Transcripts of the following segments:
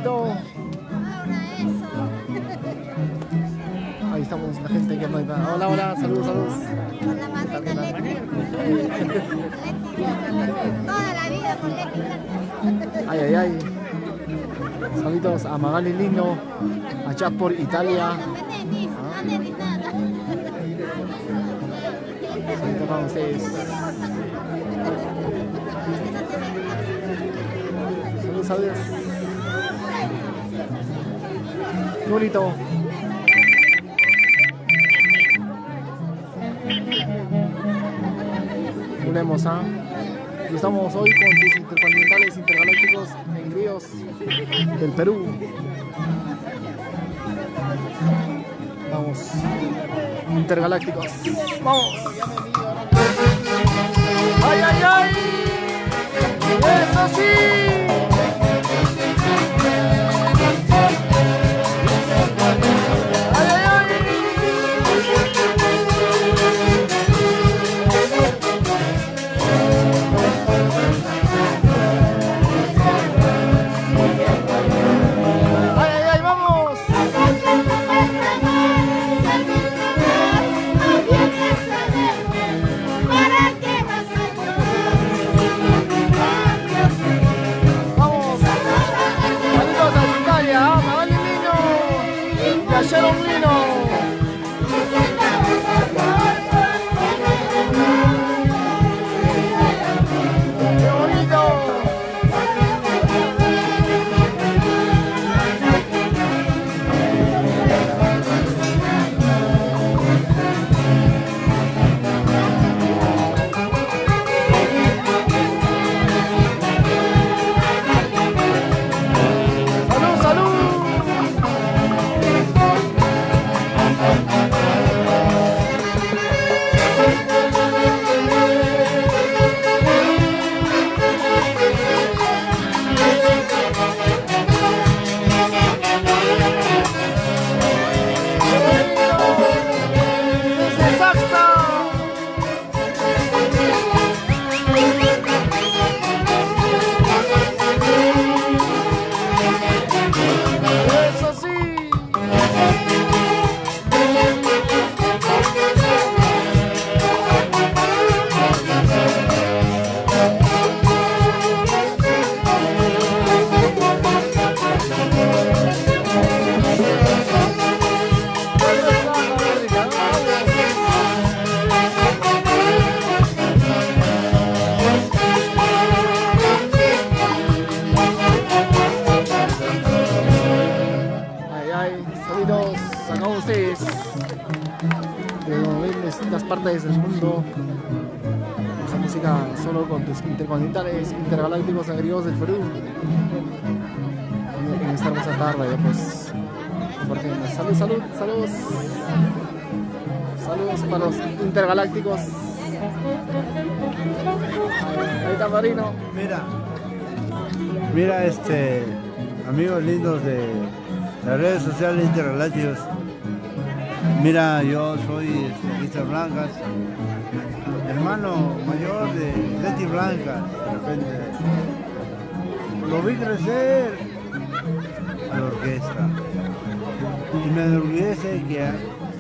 saludito. Ahí estamos, la gente que anda. Hola, hola, saludos, saludos. Con la madrina Leti. Toda la vida con Leti. Ay, ay, ay. Saludos a Magali Lino, allá por Italia. Saludos para ustedes. Saludos, saludos. Qué bonito. Volvemos, ¿ah? Y estamos hoy con tus intercontinentales intergalácticos engríos del Perú. Vamos, intergalácticos. Vamos. ¡Ay, ay, ay! ¡Eso sí! Partes del mundo. Esa música solo con tus intercontinentales intergalácticos agrios del Perú. En esta hermosa tarde, pues. Salud, salud, saludos. Saludos para los intergalácticos. Ahí está Marino. Mira, amigos lindos de las redes sociales intergalácticos. Mira, yo soy Mr. Blancas, hermano mayor de Leti Blancas. De repente lo vi crecer a la orquesta y me enorgullece que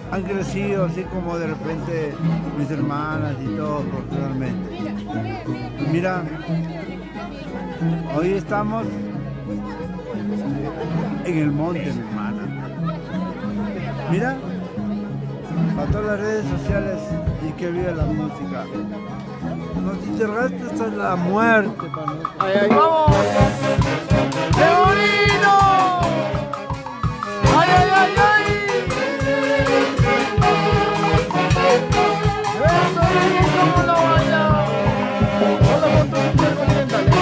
han crecido así como de repente mis hermanas y todo profesionalmente. Mira, hoy estamos en el monte, mi hermana. Mira, para todas las redes sociales y que viva la música. Los interrogantes son la muerte para nosotros. ¡Ay, ay, vamos! ¡Qué bonito! ¡Ay, ay, ay, ay! ¡Eso es como lo baila! Solo con tus intercontinentales, ¿no?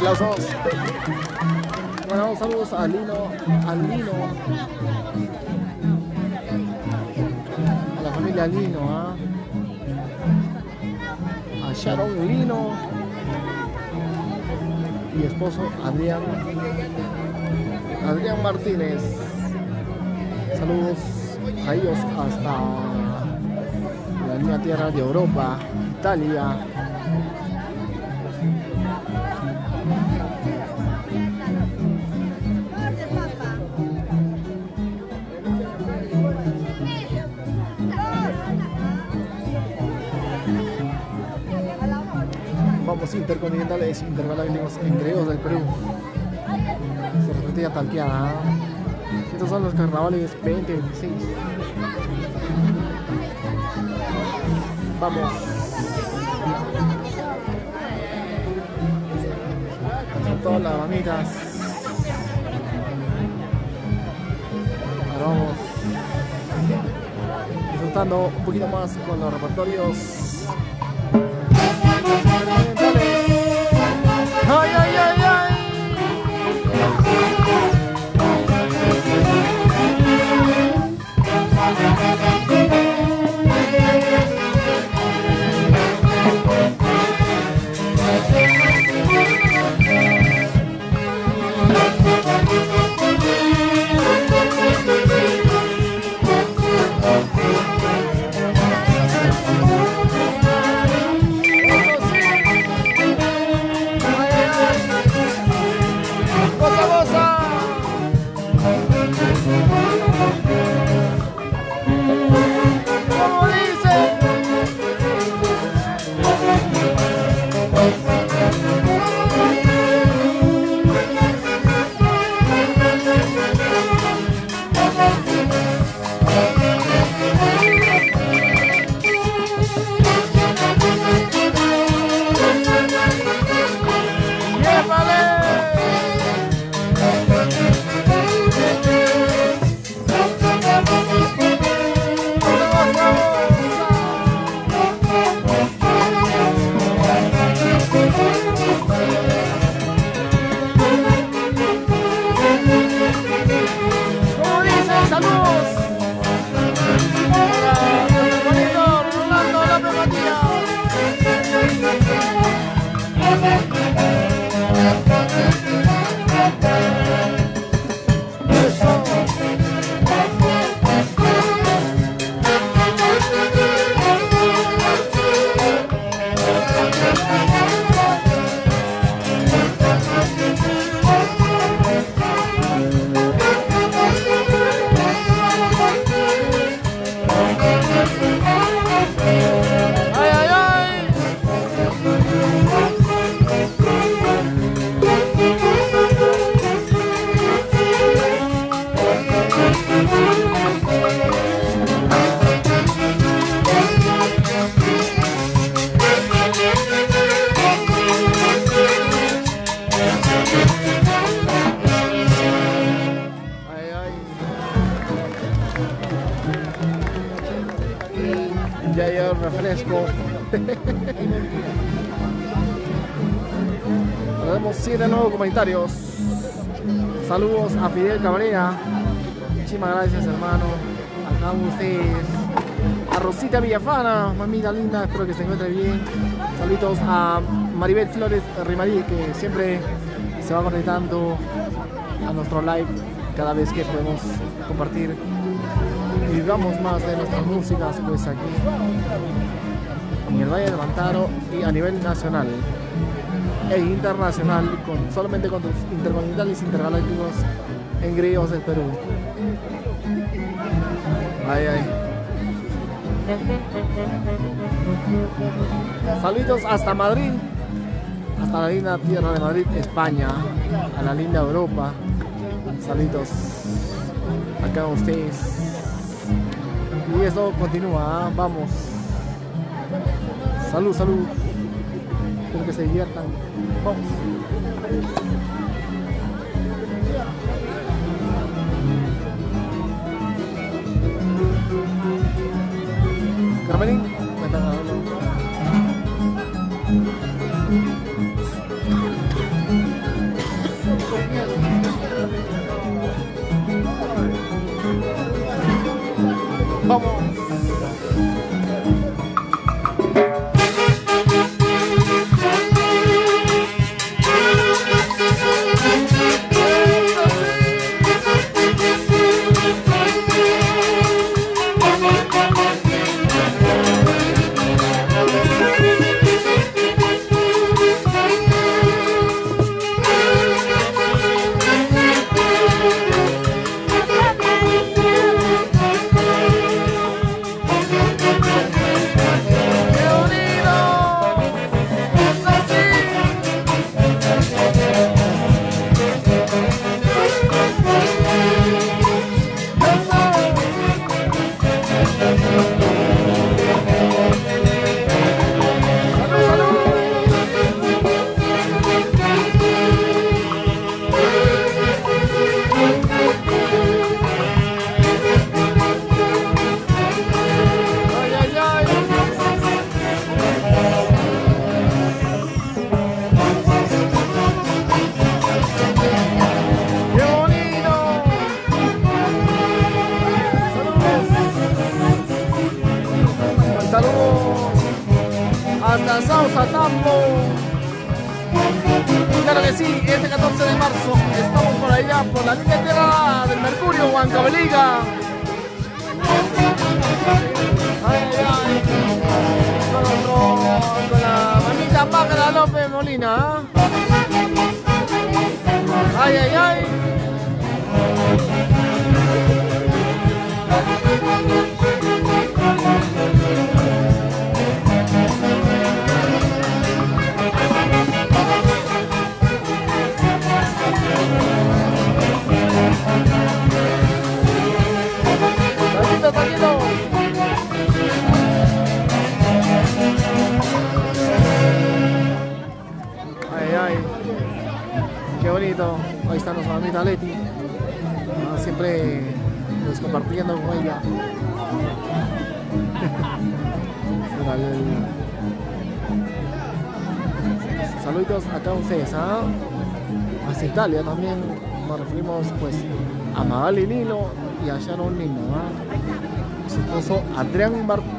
Aplausos. Bueno, saludos a Lino, a la familia Lino, a Sharon Lino y esposo Adrián Martínez. Saludos a ellos hasta la línea tierra de Europa, Italia. Vamos, intercontinentales, intergalácticos, engreídos del Perú. Se repetía talqueada. Estos son los carnavales 2026. Vamos. Son todas las mamitas. Ahora vamos disfrutando un poquito más con los repertorios. ¡Ay, ay, ay, ay! Ya hay un refresco. Tenemos 7 nuevos comentarios. Saludos a Fidel Cabrera. Muchísimas gracias, hermano. Acá ustedes. A Rosita Villafana, mamita linda, espero que se encuentre bien. Saludos a Maribel Flores Rimarí, que siempre se va conectando a nuestro live cada vez que podemos compartir y vivamos más de nuestras músicas, pues aquí en el Valle del Mantaro y a nivel nacional e internacional, solamente con tus intercontinentales intergalácticos engreídos del Perú. Ay, ay. Saludos hasta Madrid, hasta la linda tierra de Madrid, España, a la linda Europa. Saludos acá a ustedes. Y esto continúa, vamos. Salud, salud. Espero que se diviertan. Vamos. Carmelín, me están hablando. abrazados a Tambo. Claro que sí, este 14 de marzo estamos por allá, por la línea entera del Mercurio, Huancavelica. Ay, ay, con la mamita Magda López Molina. Ay, ay, ay. Tranquilo, tranquilo. Ay, ay. Qué bonito. Ahí está nuestra mamita Leti. Siempre pues, compartiendo con ella. Saludos a todos ustedes, ¿ah? Hacia Italia también nos referimos pues a Magali Nilo y a Sharon Nino, ¿ah? Su esposo Adrián Martínez.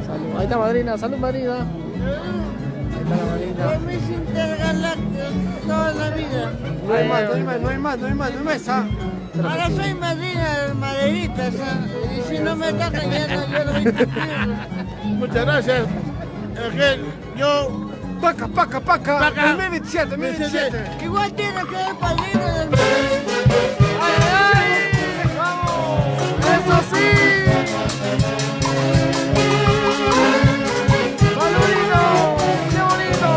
Salud. Ahí está madrina, salud madrina. Ahí está la madrina. Por mis intergalácticos toda la vida. No hay más, ¿ah? Ahora soy madrina de maderitas, y si no me tocan ya no yo lo voy a Muchas gracias. Yo. Paca. 2027. Igual tiene que ser padrino del ¡Ay, ay! ¡Vamos! ¡Eso sí! ¡Saludito! ¡Qué bonito!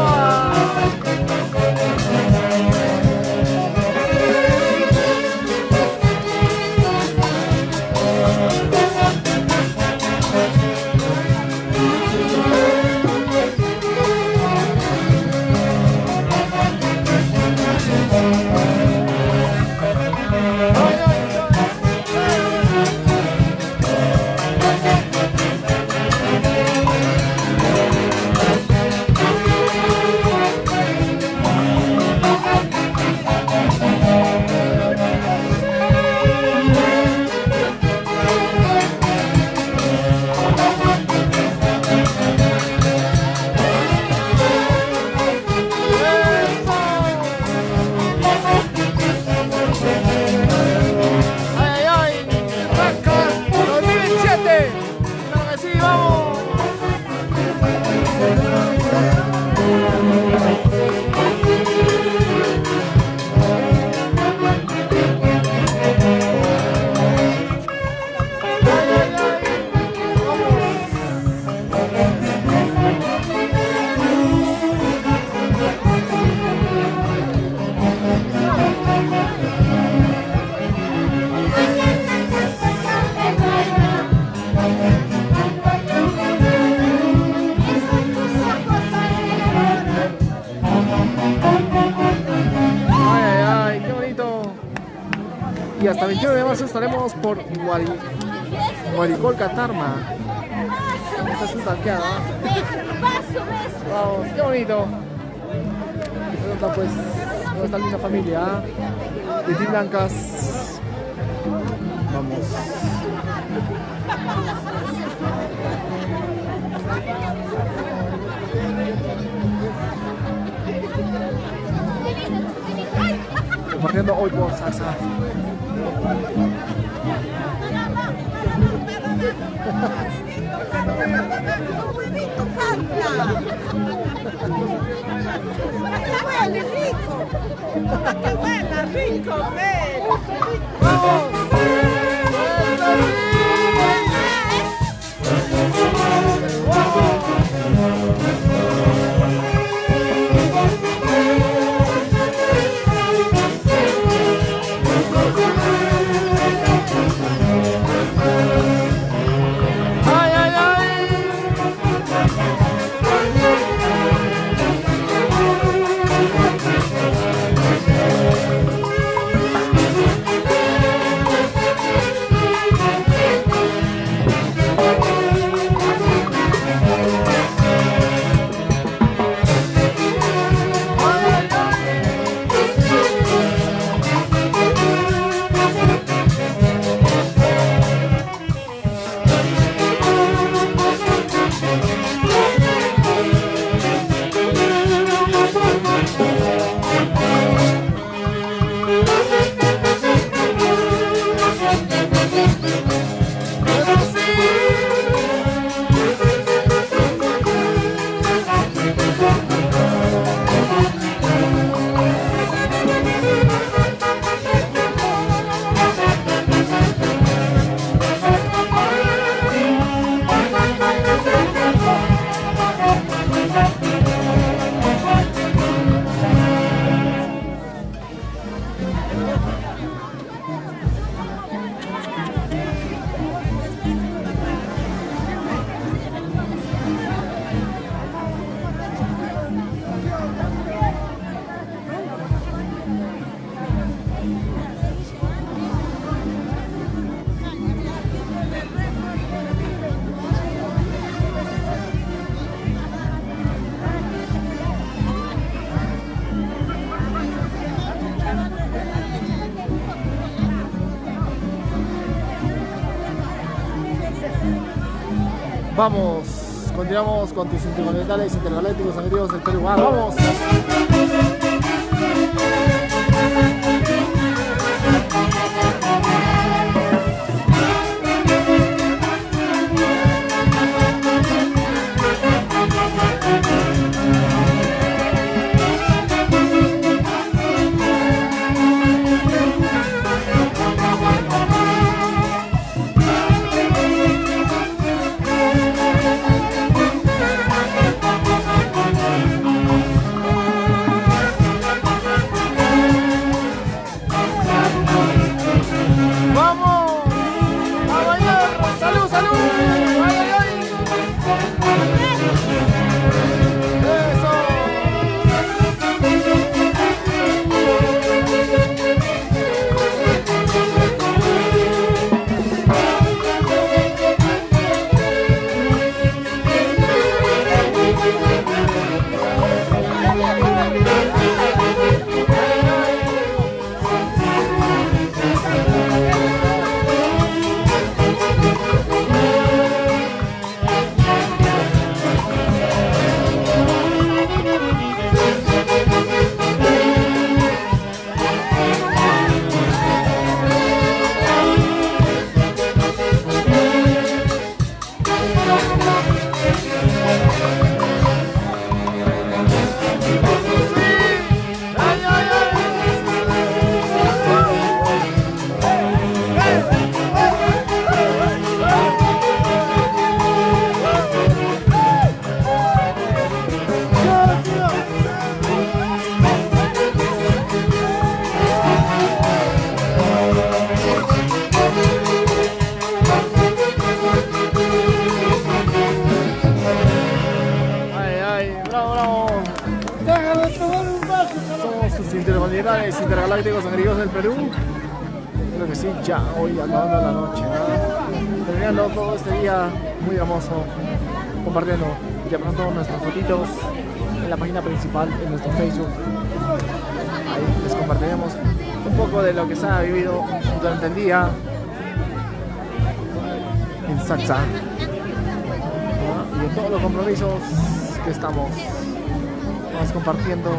Y hasta 29 de marzo estaremos por Guaricol, Catarma. Esta es una tanqueada. Vamos, qué bonito. Esta pues nuestra linda familia. Titi Blancas. Vamos. Compartiendo hoy por Salsa. ¡Huele rico! ¡Que huela rico, ve! ¡Vamos! ¡Ay, ay, ay! Vamos, continuamos con tus intercontinentales, intergalácticos, amigos del Perú. ¡Vamos! Intergalácticos Sangrios del Perú. Creo que sí, ya hoy acabando la noche, ¿no? Terminando todo este día muy hermoso, compartiendo ya pronto nuestras fotitos en la página principal, en nuestro Facebook. Ahí les compartiremos un poco de lo que se ha vivido durante el día en Saxa, ¿no? Y en todos los compromisos que estamos compartiendo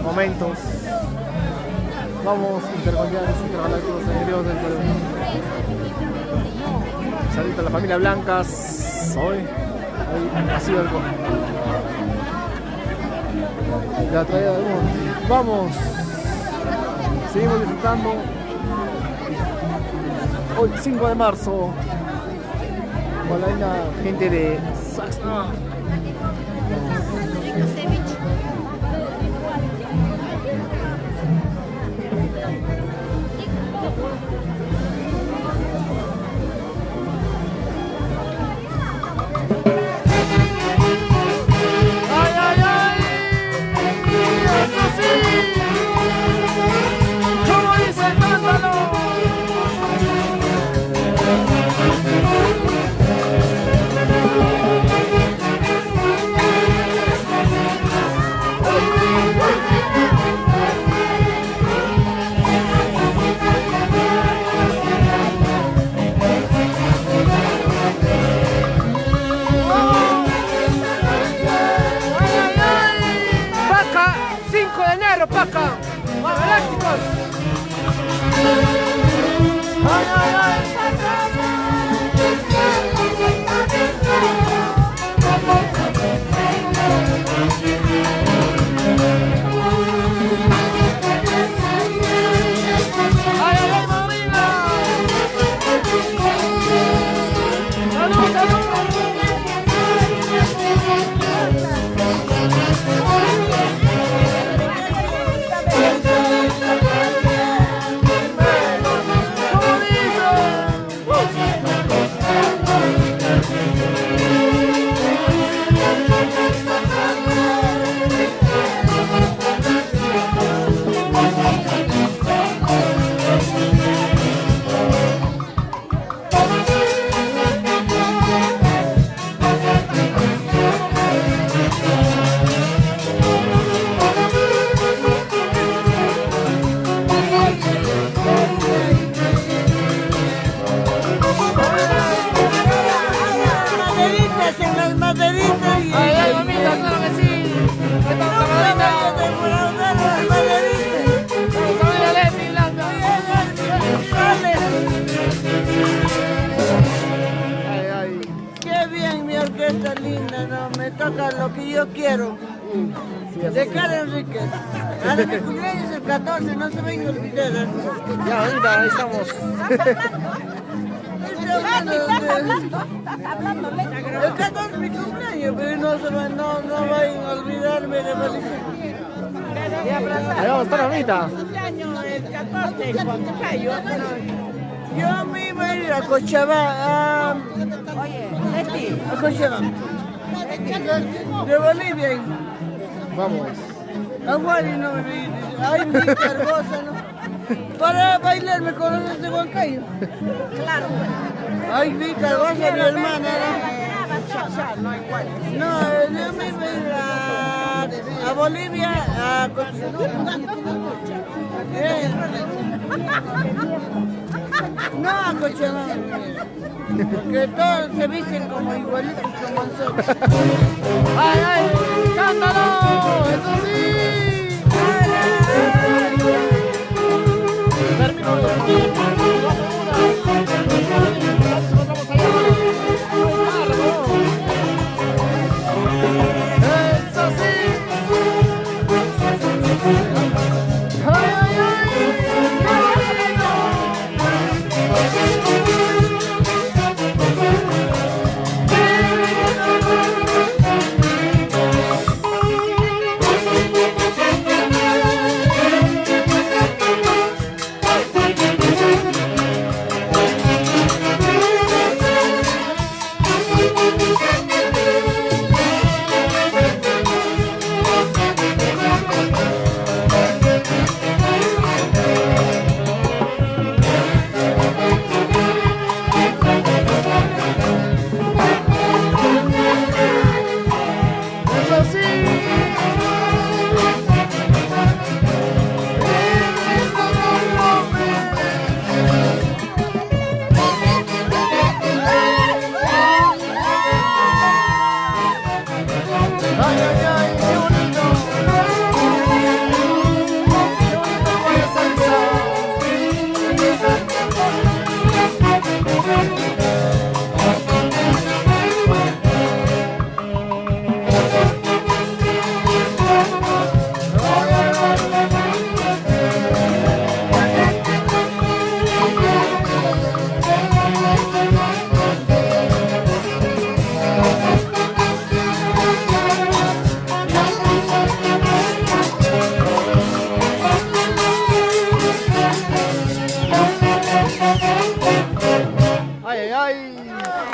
momentos. Vamos, intercontinentales, intergalácticos, Sangrios del Perú. Saludos a la familia Blancas. Hoy ha sido algo. La traída del mundo. Vamos. Seguimos disfrutando. Hoy 5 de marzo. Con la linda gente de Saxa. Paca, galácticos. Ay, ay, ay. Ay, ay, ay, mamita. Salud, salud. ¿Cómo dice? no, me toca lo que yo quiero. Sí, así De sí. Karen Enríquez. Ahora mi cumpleaños es el 14, no se venga a olvidar. Ya, ahorita, ahí estamos. Estoy hablando de... El 14 es mi cumpleaños, pero no vayan a olvidarme de Valicín. Ahí vamos a estar ahorita. Yo me iba a ir a Cochabamba, a Cochabamba, de Bolivia. Vamos. A Guari no me vi, ay, mi cargosa, ¿no? Para bailarme con los de Huancayo. Claro. Ay, mi cargosa, mi hermana. No, yo me iba a ir a Bolivia, a Cochabamba. No, a Cochabamba. Porque todos se visten como igualitos como nosotros. ¡Ay, ay! ¡Cántalo! ¡Eso sí! Termino de ¡eso sí! ¡Ay, ay, ¡eso sí! ¡Ay, ay, ay! ¡Qué bonito! ¡Qué bonito con la salsa! ¡Ay, ay, ay!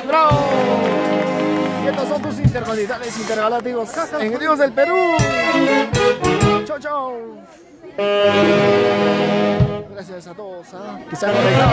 ¡Bravo! Y estos son tus intercontinentales intergalácticos en Ríos del Perú. ¡Chau, chau! Gracias a todos que se han conectado.